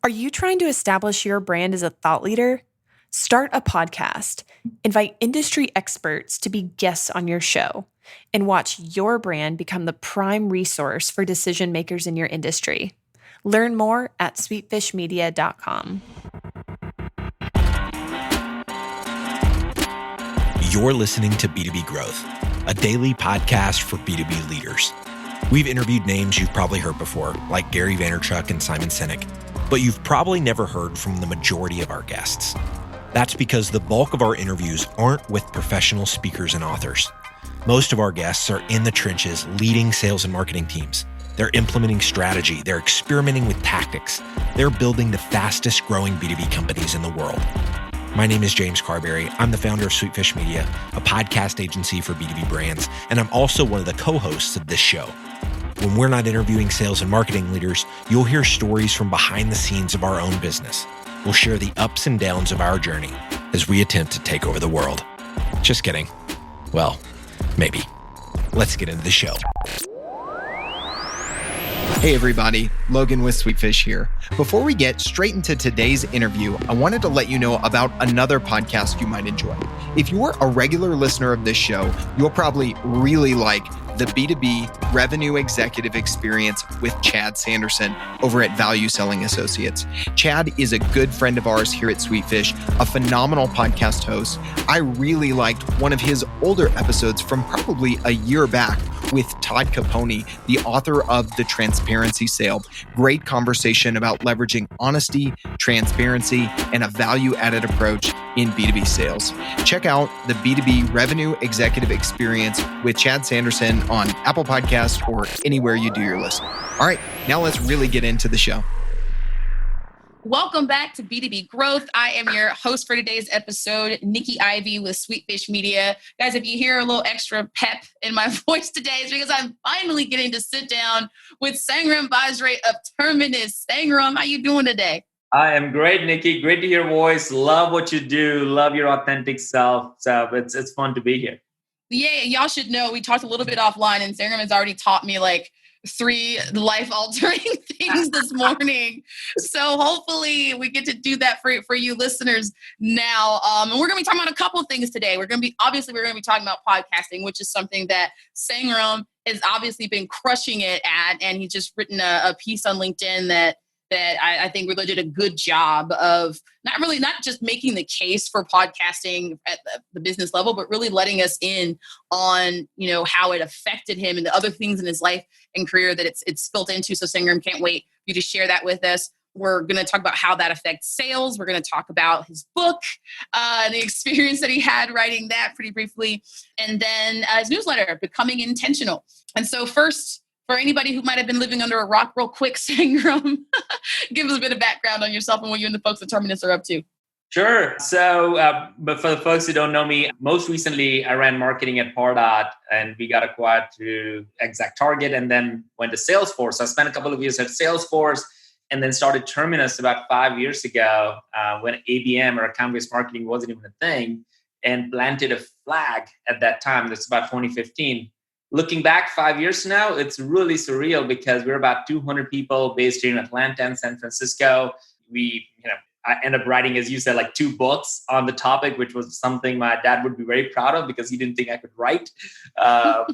Are you trying to establish your brand as a thought leader? Start a podcast, invite industry experts to be guests on your show, and watch your brand become the prime resource for decision makers in your industry. Learn more at sweetfishmedia.com. You're listening to B2B Growth, a daily podcast for B2B leaders. We've interviewed names you've probably heard before, like Gary Vaynerchuk and Simon Sinek, but you've probably never heard from the majority of our guests. That's because the bulk of our interviews aren't with professional speakers and authors. Most of our guests are in the trenches leading sales and marketing teams. They're implementing strategy. They're experimenting with tactics. They're building the fastest growing B2B companies in the world. My name is James Carberry. I'm the founder of Sweetfish Media, a podcast agency for B2B brands, and I'm also one of the co-hosts of this show. When we're not interviewing sales and marketing leaders, you'll hear stories from behind the scenes of our own business. We'll share the ups and downs of our journey as we attempt to take over the world. Just kidding. Well, maybe. Let's get into the show. Hey everybody, Logan with Sweetfish here. Before we get straight into today's interview, I wanted to let you know about another podcast you might enjoy. If you're a regular listener of this show, you'll probably really like the B2B Revenue Executive Experience with Chad Sanderson over at Value Selling Associates. Chad is a good friend of ours here at Sweetfish, a phenomenal podcast host. I really liked one of his older episodes from probably a year back with Todd Capone, the author of The Transparency Sale. Great conversation about leveraging honesty, transparency, and a value-added approach in B2B sales. Check out the B2B Revenue Executive Experience with Chad Sanderson on Apple Podcasts or anywhere you do your listening. All right, now let's really get into the show. Welcome back to B2B Growth. I am your host for today's episode, Nikki Ivy with Sweetfish Media. Guys, if you hear a little extra pep in my voice today, it's because I'm finally getting to sit down with Sangram Vajre of Terminus. Sangram, how you doing today? I am great, Nikki. Great to hear your voice. Love what you do. Love your authentic self. So it's fun to be here. Yeah, y'all should know, we talked a little bit offline and Sangram has already taught me like 3 life-altering things this morning. So hopefully we get to do that for you listeners now. And we're going to be talking about a couple of things today. We're going to be talking about podcasting, which is something that Sangram has obviously been crushing it at. And he's just written a piece on LinkedIn that I think really did a good job of not just making the case for podcasting at the business level, but really letting us in on, how it affected him and the other things in his life and career that it's spilled into. So Sangram, can't wait for you to share that with us. We're going to talk about how that affects sales. We're going to talk about his book, and the experience that he had writing that pretty briefly. And then his newsletter, Becoming Intentional. And so first, for anybody who might have been living under a rock real quick, Sangram, give us a bit of background on yourself and what you and the folks at Terminus are up to. Sure. So, but for the folks who don't know me, most recently I ran marketing at Pardot and we got acquired to ExactTarget and then went to Salesforce. So I spent a couple of years at Salesforce and then started Terminus about 5 years ago when ABM or account-based marketing wasn't even a thing and planted a flag at that time. That's about 2015. Looking back 5 years now, it's really surreal because we're about 200 people based here in Atlanta and San Francisco. I ended up writing, as you said, like 2 books on the topic, which was something my dad would be very proud of because he didn't think I could write. So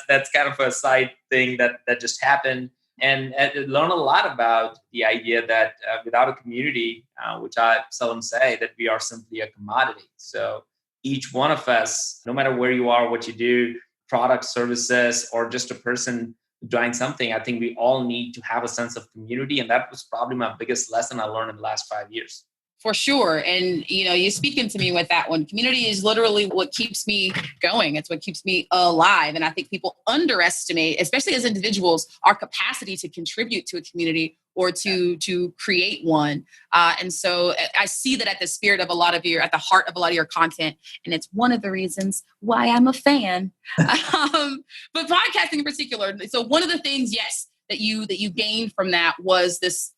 that's kind of a side thing that just happened. And learn a lot about the idea that without a community, which I seldom say, that we are simply a commodity. So each one of us, no matter where you are, what you do, products, services, or just a person doing something, I think we all need to have a sense of community. And that was probably my biggest lesson I learned in the last 5 years. For sure. And, you're speaking to me with that one. Community is literally what keeps me going. It's what keeps me alive. And I think people underestimate, especially as individuals, our capacity to contribute to a community or to create one. And so I see that at the heart of a lot of your content. And it's one of the reasons why I'm a fan. But podcasting in particular. So one of the things, yes, that you gained from that was this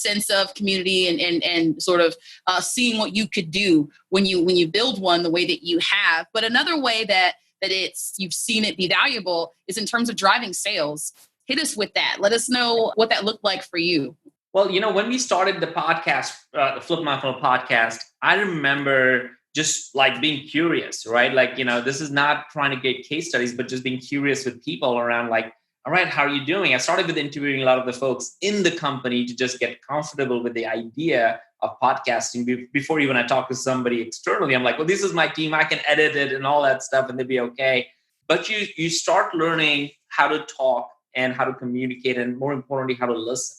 sense of community and sort of seeing what you could do when you build one the way that you have. But another way that you've seen it be valuable is in terms of driving sales. Hit us with that. Let us know what that looked like for you. Well, when we started the podcast, the Flip My Funnel podcast, I remember just like being curious, right? Like, this is not trying to get case studies, but just being curious with people around like, all right, how are you doing? I started with interviewing a lot of the folks in the company to just get comfortable with the idea of podcasting before even I talk to somebody externally. I'm like, well, this is my team. I can edit it and all that stuff and they'll be okay. But you start learning how to talk and how to communicate and more importantly, how to listen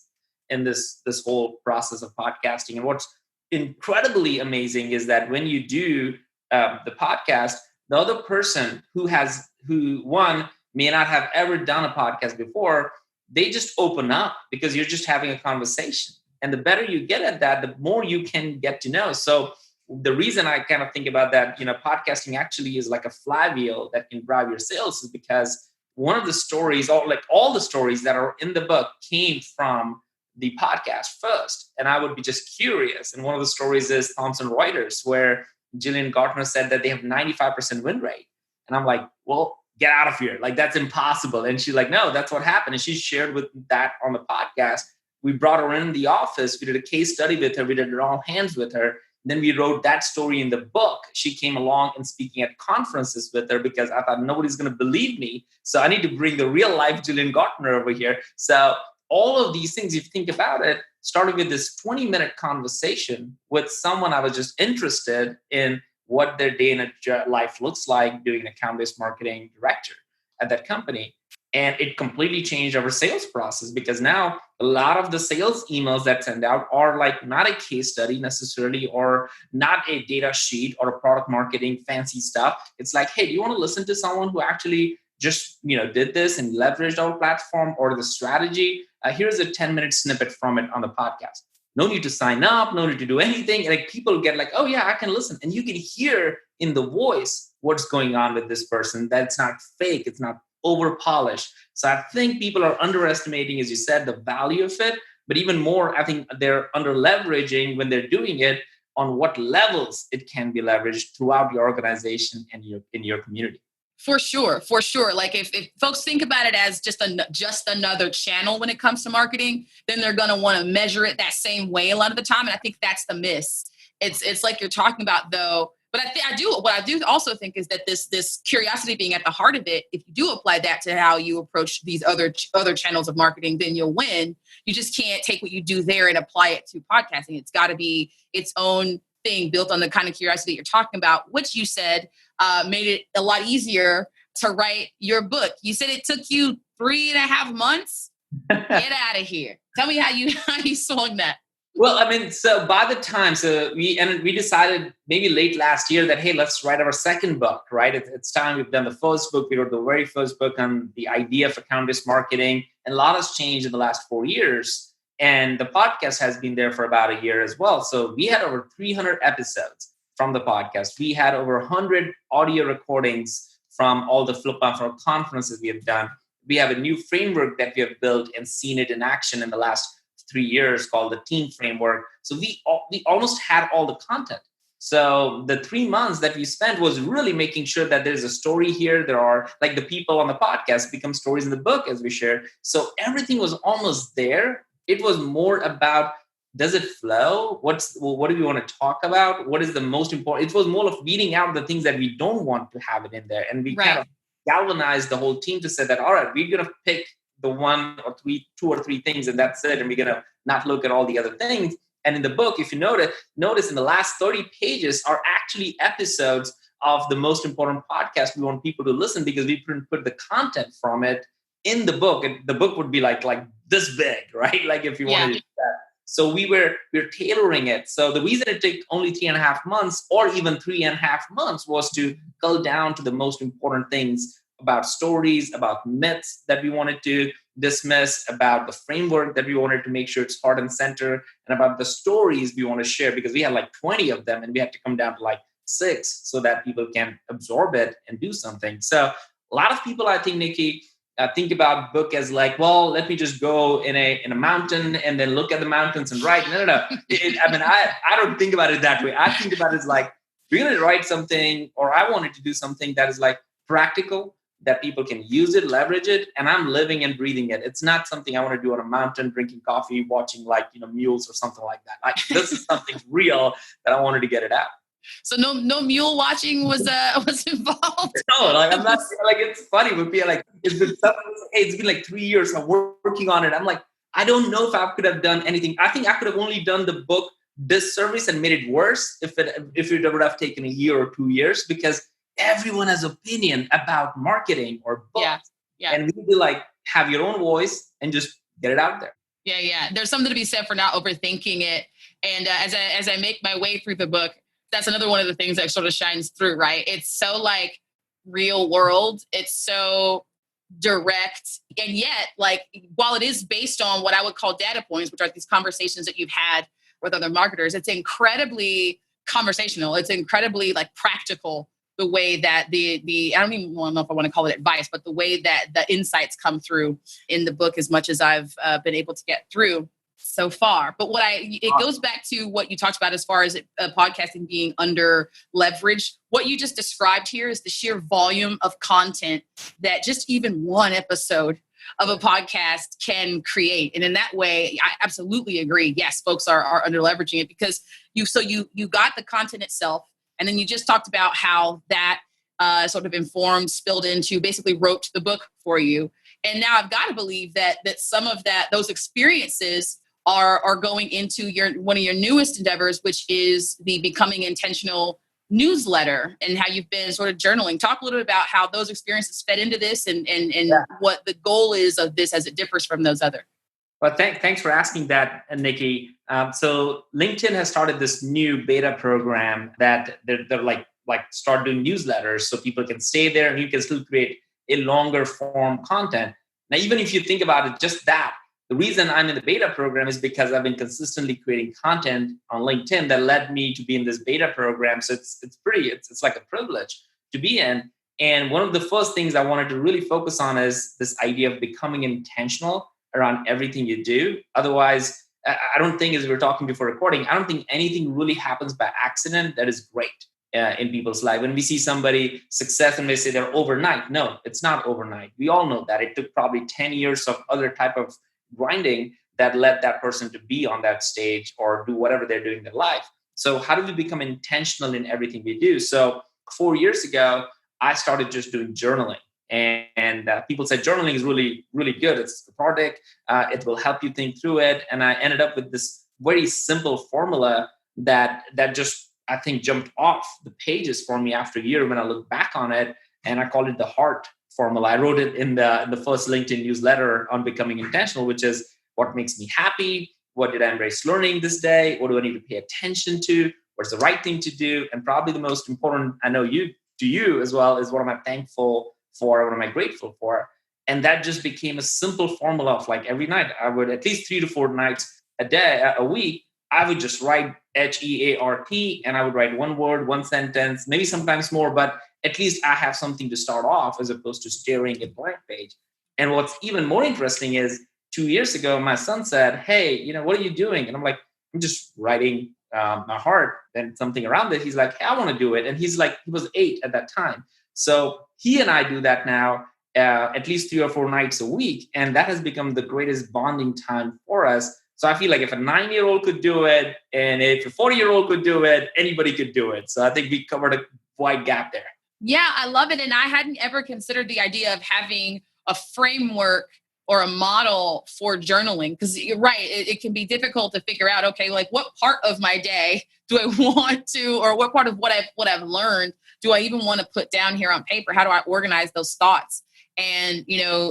in this whole process of podcasting. And what's incredibly amazing is that when you do the podcast, the other person who one may not have ever done a podcast before, they just open up because you're just having a conversation. And the better you get at that, the more you can get to know. So the reason I kind of think about that, podcasting actually is like a flywheel that can drive your sales is because one of the stories, or like all the stories that are in the book came from the podcast first. And I would be just curious. And one of the stories is Thomson Reuters, where Jillian Gartner said that they have 95% win rate. And I'm like, well, get out of here. Like, that's impossible. And she's like, no, that's what happened. And she shared with that on the podcast. We brought her in the office. We did a case study with her. We did it all hands with her. Then we wrote that story in the book. She came along and speaking at conferences with her because I thought nobody's going to believe me. So I need to bring the real life Jillian Gartner over here. So all of these things, if you think about it, started with this 20-minute conversation with someone I was just interested in what their day in a life looks like doing account-based marketing director at that company. And it completely changed our sales process because now a lot of the sales emails that send out are like not a case study necessarily or not a data sheet or a product marketing fancy stuff. It's like, hey, do you want to listen to someone who actually just did this and leveraged our platform or the strategy? Here's a 10-minute snippet from it on the podcast. No need to sign up, no need to do anything. Like people get like, oh yeah, I can listen. And you can hear in the voice what's going on with this person. That's not fake. It's not over polished. So I think people are underestimating, as you said, the value of it. But even more, I think they're under leveraging when they're doing it on what levels it can be leveraged throughout your organization and in your community. For sure. Like if folks think about it as just another channel when it comes to marketing, then they're going to want to measure it that same way a lot of the time. And I think that's the miss. It's like you're talking about though. But what I do also think is that this curiosity being at the heart of it, if you do apply that to how you approach these other channels of marketing, then you'll win. You just can't take what you do there and apply it to podcasting. It's got to be its own thing built on the kind of curiosity you're talking about, which you said made it a lot easier to write your book. You said it took you 3.5 months. Get out of here. Tell me how you swung that. Well, I mean, so by the time, we decided maybe late last year that, hey, let's write our second book, right? It's time. We've done the first book. We wrote the very first book on the idea of account-based marketing. And a lot has changed in the last 4 years. And the podcast has been there for about a year as well. So we had over 300 episodes from the podcast. We had over 100 audio recordings from all the Flip My Funnel conferences we have done. We have a new framework that we have built and seen it in action in the last 3 years called the team framework. So we almost had all the content. So the 3 months that we spent was really making sure that there's a story here. There are like the people on the podcast become stories in the book as we share. So everything was almost there. It was more about, does it flow? What do we want to talk about? What is the most important? It was more of weeding out the things that we don't want to have it in there. And we kind of galvanized the whole team to say that, all right, we're going to pick the 2 or 3 things and that's it. And we're going to not look at all the other things. And in the book, if you notice in the last 30 pages are actually episodes of the most important podcast we want people to listen because we put the content from it in the book. And the book would be like this big, right? Like if you wanted to do that. So we're tailoring it. So the reason it took only 3.5 months or even 3.5 months was to go down to the most important things about stories, about myths that we wanted to dismiss, about the framework that we wanted to make sure it's heart and center, and about the stories we want to share because we had like 20 of them and we had to come down to like 6 so that people can absorb it and do something. So a lot of people, I think, Nikki, think about book as like, well, let me just go in a mountain and then look at the mountains and write. No. I don't think about it that way. I think about it as like, we're going to write something, or I wanted to do something that is like practical, that people can use it, leverage it, and I'm living and breathing it. It's not something I want to do on a mountain, drinking coffee, watching mules or something like that. Like this is something real that I wanted to get it out. So no mule watching was involved. No, like I'm not like it's funny when people like it's been hey, it's been like 3 years I'm working on it. I'm like, I don't know if I could have done anything. I think I could have only done the book disservice and made it worse if it would have taken a year or 2 years, because everyone has opinion about marketing or books. Yeah. And we need to like have your own voice and just get it out there. Yeah. There's something to be said for not overthinking it. And as I make my way through the book, that's another one of the things that sort of shines through, right? It's so like real world. It's so direct. And yet, like, while it is based on what I would call data points, which are these conversations that you've had with other marketers, it's incredibly conversational. It's incredibly like practical, the way that the I don't even know if I want to call it advice, but the way that the insights come through in the book, as much as I've been able to get through so far. But it goes back to what you talked about as far as podcasting being under leveraged. What you just described here is the sheer volume of content that just even one episode of a podcast can create. And in that way, I absolutely agree. Yes, folks are under leveraging it because you got the content itself. And then you just talked about how that sort of informed, spilled into, basically wrote the book for you. And now I've got to believe that some of those experiences are going into one of your newest endeavors, which is the Becoming Intentional newsletter, and how you've been sort of journaling. Talk a little bit about how those experiences fed into this and what the goal is of this as it differs from those other. Well, thanks for asking that, Nikki. So LinkedIn has started this new beta program that they're like start doing newsletters so people can stay there and you can still create a longer form content. Now, even if you think about it, just that, the reason I'm in the beta program is because I've been consistently creating content on LinkedIn that led me to be in this beta program. So it's like a privilege to be in. And one of the first things I wanted to really focus on is this idea of becoming intentional around everything you do. Otherwise, I don't think, as we were talking before recording, I don't think anything really happens by accident that is great in people's life. When we see somebody success and they say they're overnight, no, it's not overnight. We all know that. It took probably 10 years of other type of grinding that led that person to be on that stage or do whatever they're doing in their life. So how do we become intentional in everything we do? So 4 years ago, I started just doing journaling. And people said journaling is really, really good. It's cathartic. It will help you think through it. And I ended up with this very simple formula that just, I think, jumped off the pages for me after a year when I look back on it. And I call it the HEART formula. I wrote it in the first LinkedIn newsletter on Becoming Intentional, which is what makes me happy? What did I embrace learning this day? What do I need to pay attention to? What's the right thing to do? And probably the most important, I know to you as well, is what am I thankful for? What am I grateful for? And that just became a simple formula of like every night, I would at least 3 to 4 nights a week, I would just write HEART and I would write one word, one sentence, maybe sometimes more, but at least I have something to start off as opposed to staring at a blank page. And what's even more interesting is 2 years ago, my son said, hey, what are you doing? And I'm like, I'm just writing my heart and something around it. He's like, hey, I want to do it. And he's like, he was 8 at that time. So he and I do that now at least 3 or 4 nights a week. And that has become the greatest bonding time for us. So I feel like if a 9-year-old could do it and if a 40-year-old could do it, anybody could do it. So I think we covered a wide gap there. Yeah, I love it. And I hadn't ever considered the idea of having a framework or a model for journaling, because you're right, it can be difficult to figure out, okay, like what part of my day do I want to, or what part of what I've learned do I even want to put down here on paper? How do I organize those thoughts? And,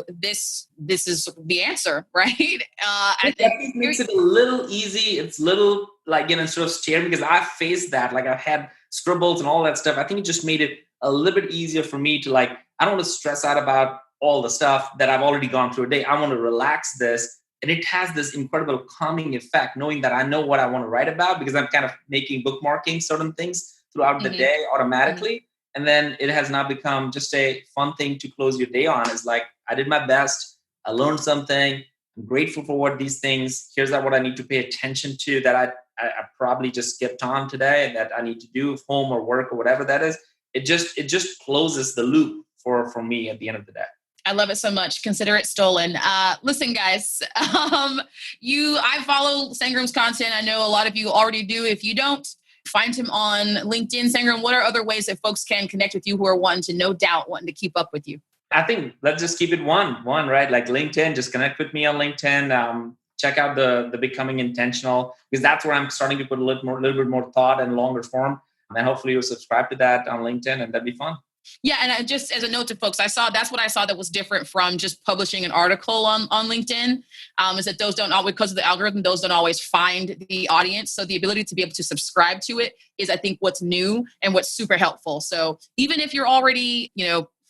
this is the answer, right? I think it makes it a little easy. It's little like, instead of staring, because I faced that, like I've had scribbles and all that stuff. I think it just made it a little bit easier for me to I don't want to stress out about all the stuff that I've already gone through a day. I want to relax this. And it has this incredible calming effect, knowing that I know what I want to write about because I'm kind of making bookmarking certain things throughout the day automatically. Mm-hmm. And then it has now become just a fun thing to close your day on. Is like, I did my best. I learned something. I'm grateful for what these things. Here's what I need to pay attention to that I probably just skipped on today that I need to do home or work or whatever that is. It just closes the loop for me at the end of the day. I love it so much. Consider it stolen. Listen, guys, I follow Sangram's content. I know a lot of you already do. If you don't, find him on LinkedIn. Sangram, what are other ways that folks can connect with you who are wanting to keep up with you? I think let's just keep it one, right? Like LinkedIn, just connect with me on LinkedIn. Check out the Becoming Intentional, because that's where I'm starting to put a little bit more thought and longer form. And hopefully you'll subscribe to that on LinkedIn, and that'd be fun. Yeah, and just as a note to folks, that's what I saw that was different from just publishing an article on LinkedIn, is that those don't always, because of the algorithm, those don't always find the audience. So the ability to be able to subscribe to it is, I think, what's new and what's super helpful. So even if you're already,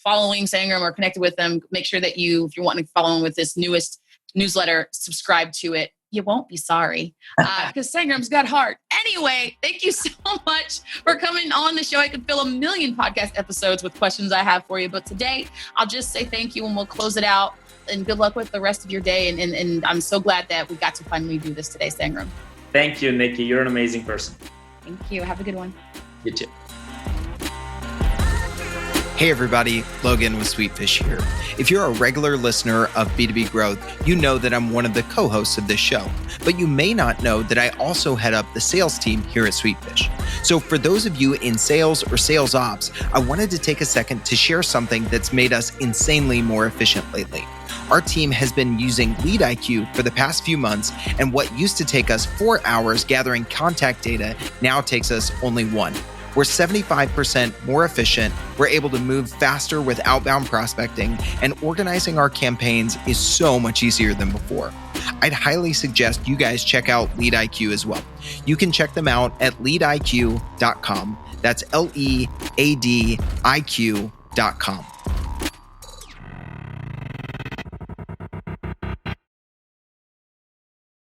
following Sangram or connected with them, make sure that if you're wanting to follow them with this newest newsletter, subscribe to it. You won't be sorry, because Sangram's got heart. Anyway, thank you so much for coming on the show. I could fill 1 million podcast episodes with questions I have for you, but today I'll just say thank you and we'll close it out. And good luck with the rest of your day. And I'm so glad that we got to finally do this today, Sangram. Thank you, Nikki. You're an amazing person. Thank you. Have a good one. You too. Hey everybody, Logan with Sweetfish here. If you're a regular listener of B2B Growth, you know that I'm one of the co-hosts of this show, but you may not know that I also head up the sales team here at Sweetfish. So for those of you in sales or sales ops, I wanted to take a second to share something that's made us insanely more efficient lately. Our team has been using LeadIQ for the past few months, and what used to take us 4 hours gathering contact data now takes us only 1. We're 75% more efficient, we're able to move faster with outbound prospecting, and organizing our campaigns is so much easier than before. I'd highly suggest you guys check out LeadIQ as well. You can check them out at leadiq.com. That's LeadIQ.com.